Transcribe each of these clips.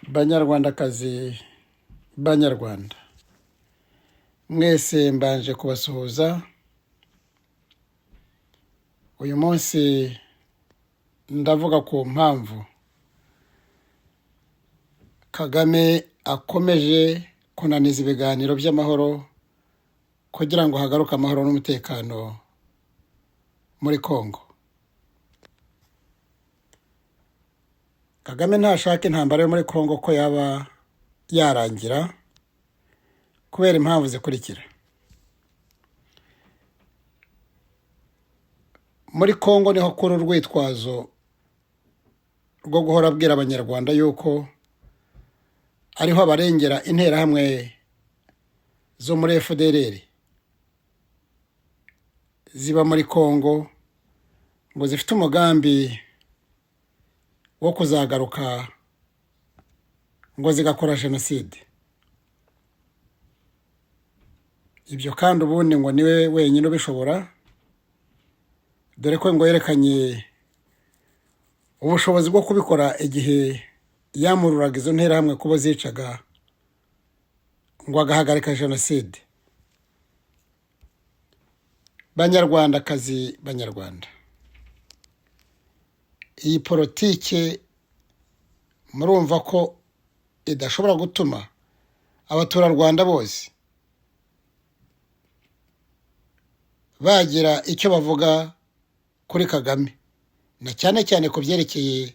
Banyarwandakazi, Banyarwanda, mwese mbanje kubasuhuza. Uyu munsi ndavuga ku mpamvu Kagame akomeje kunaniza ibiganiro by'amahoro kugira ngo hagaruke amahoro n'umutekano muri Kongo. Kagame ntashaka intambara yo muri Kongo ko yaba yarangira kubera impamvu zikurikira. Muri Kongo niho kuri urwitwazo rwo guhora abwira abanyarwanda yuko ariho abarengera interahamwe zo muri FDLR ziba muri Kongo ngo zifite umugambi wo kuzagaruka ngo zigakora jenoside. Ibyo kandi ubundi ngo niwe wenyine ubishobora, dore ko ngo yerekanye ubushobozi bwo kubikora igihe yamururaga izo nterahamwe kubo zicaga ngo agahagarika jenoside. Banyarwandakazi, Banyarwanda, iyi politike murumva ko idashobora gutuma abaturarwanda bose bagira icyo bavuga kuri Kagame, na cyane cyane ku byerekeye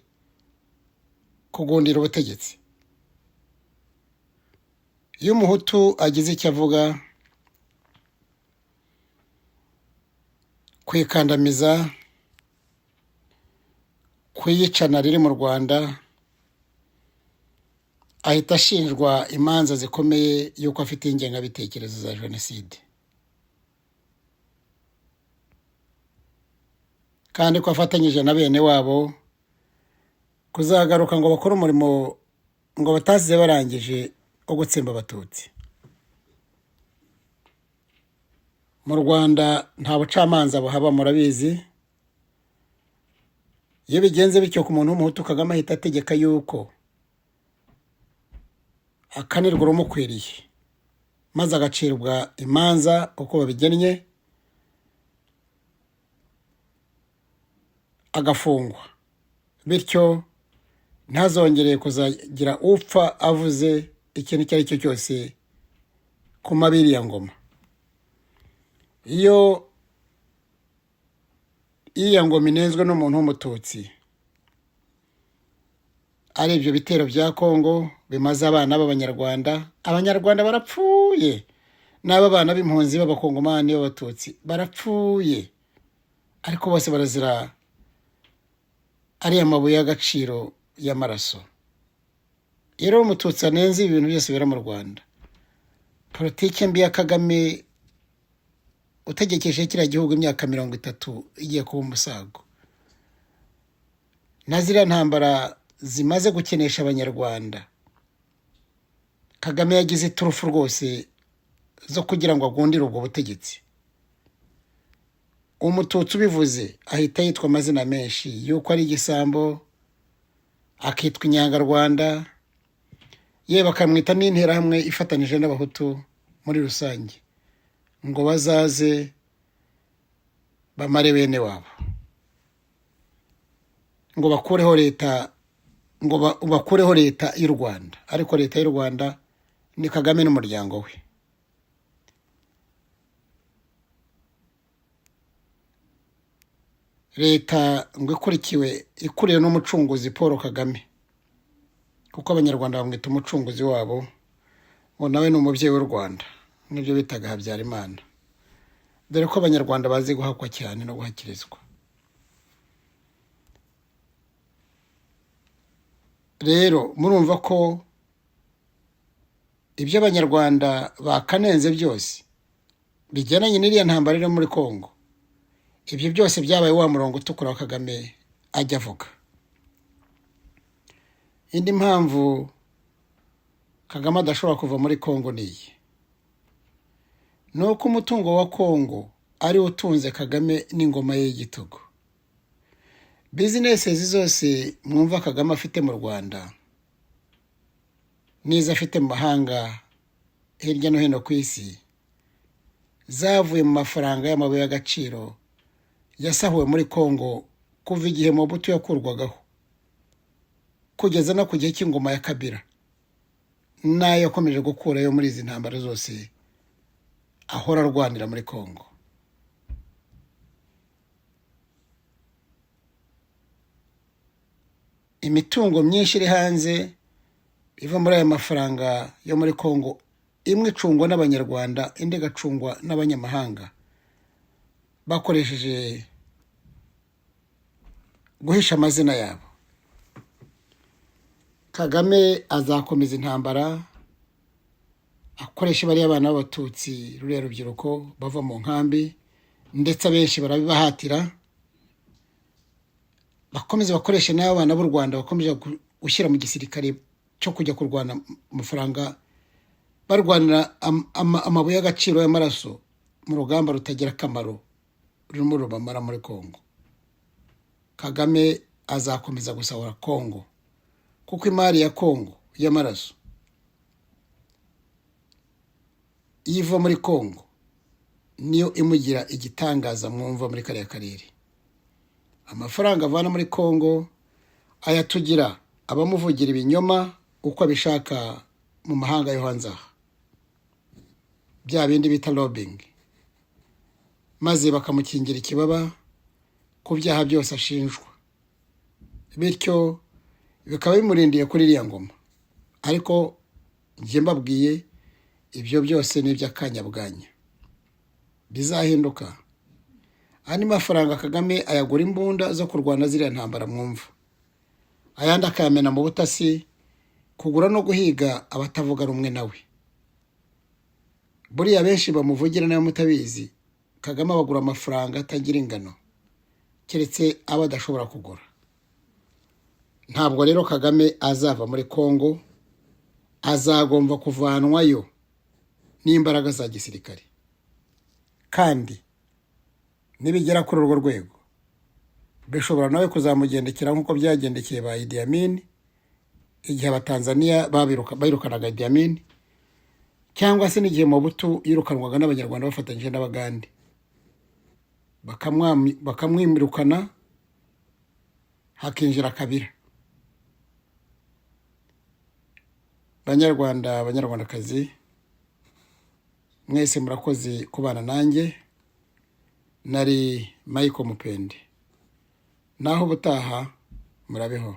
kugundira ubutegetsi. Iyo umuhutu agize icyo avuga kwikandamiza, kwiyicana riri mu Rwanda, ahita ashinjwa imanza zikomeye yuko afite ingengabitekerezo za jenoside, kandi ko afatanyije na bene wabo kuzagaruka ngo bakore umurimo ngo batasize barangije wo gutsemba abatutsi. Mu Rwanda nta bucamanza buhaba, murabizi. Iyo bigenze bityo ku muntu w'umuhutu, Kagame ahita ategeka yuko akanirwa urumukwiriye, maze agacirwa imanza uko babigennye, agafungwa, bityo ntazongere kuzagira upfa avuze ikintu icyo ari cyo cyose ku mabiri ya ngoma. Iyo iya ngoma inenzwe n'umuntu w'umututsi, ari ibyo bitero bya Kongo bimaze abana b'Abanyarwanda, Abanyarwanda barapfuye, n'aba bana b'impunzi b'Abakongomani b'Abatutsi barapfuye, ariko bose barazira ariya mabuye y'agaciro y'amaraso. Rero umututsi anenze ibintu byose bira mu Rwanda. Politike mbi ya Kagame utegekeshe kiriya gihugu imyaka 30 igiye kuba umusago, na ziriya ntambara zimaze gukenesha Abanyarwanda, Kagame yagize iturufu rwose zo kugira ngo agundire ubwo butegetsi. Umututsi ubivuze ahita yitwa amazina menshi yuko ari igisambo, akitwa inyangarwanda, ye bakamwita n'interahamwe ifatanije n'abahutu muri rusange, ngo bazaze bamare bene wabo, ngo bakureho leta, ngo bakureho leta y'u Rwanda. Ariko leta y'u Rwanda ni Kagame n'umuryango we. Leta ngo ikuriwe n'umucunguzi Paul Kagame, kuko Abanyarwanda bamwita umucunguzi wabo, ngo nawe ni umubyeyi w'u Rwanda, nibyo bitaga Habyarimana, dore ko Abanyarwanda bazi guhakwa cyane no guhakirizwa. Rero murumva ko ibyo Abanyarwanda bakanenze byose bijyananye n'iriya ntambara iri muri Kongo, ibyo byose byabaye wa murongo utukura wa Kagame ajya avuga. Indi mpamvu Kagame adashobora kuva muri Kongo niyi: nuko umutungo wa Kongo ari utunze Kagame n'ingoma ye y'igitugu. Business zose mwumva Kagame afite mu Rwanda n'izo afite mu mahanga hirya no hino ku isi zavuye mu mafaranga y'amabuye y'agaciro yasahuwe muri Kongo kuva igihe Mobutu yakurwagaho kugeza no ku gihe cy'ingoma ya Kabila, nayo yakomeje gukurayo muri izi ntambara zose ahora arwanira muri Kongo. Imitungo myinshi iri hanze iva muri aya mafaranga yo muri Kongo, imwe icungwa n'abanyarwanda indi igacungwa n'abanyamahanga bakoresheje guhisha amazina yabo. Kagame azakomeza intambara akoresha bariya abana b'abatutsi, ruriya rubyiruko bava mu nkambi, ndetse abenshi barabibahatira, bakomeza bakoresha n'abo bana b'u Rwanda bakomeje gushyira mu gisirikare cyo kujya kurwana amafaranga, barwanira amabuye y'agaciro y'amaraso mu rugamba rutagira akamaro rurimo rubamara muri Kongo. Kagame azakomeza gusahura Kongo kuko imari ya Kongo y'amaraso iva muri Kongo niyo imugira igitangaza mwumva muri kariya karere. Amafaranga avana muri Kongo ayatugira abamuvugira ibinyoma uko abishaka mu mahanga yo hanze aha, bya bindi bita lobbying, maze bakamukingira ikibaba ku byaha byose ashinjwa, bityo bikaba bimurindiye kuri iriya ngoma. Ariko njye mbabwiye ibyo byose ni iby'akanyabwanya bizahinduka. Andi mafaranga Kagame ayagura imbunda zo kurwana ziriya ntambara mwumva, ayandi akayamena mu butasi kugura no guhiga abatavuga rumwe nawe. Buriya benshi bamuvugira nayo mutabizi, Kagame abagura amafaranga atagira ingano keretse aba adashobora kugura. Ntabwo rero Kagame azava muri Kongo, azagomba kuvanwayo n'imbaraga za gisirikare, kandi nibigera kuri urwo rwego bishobora nawe kuzamugendekera nk'uko byagendekeye ba Idi Amin igihe abatanzaniya birukanaga Idi Amin, cyangwa se n'igihe Mobutu yirukanwaga n'abanyarwanda bafatanyije n'abagande bakamwimurukana hakinjira Kabila. Banyarwanda, banyarwandakazi, mwese murakoze kubana nanjye. Nari Michael Mupende, naho ubutaha murabeho.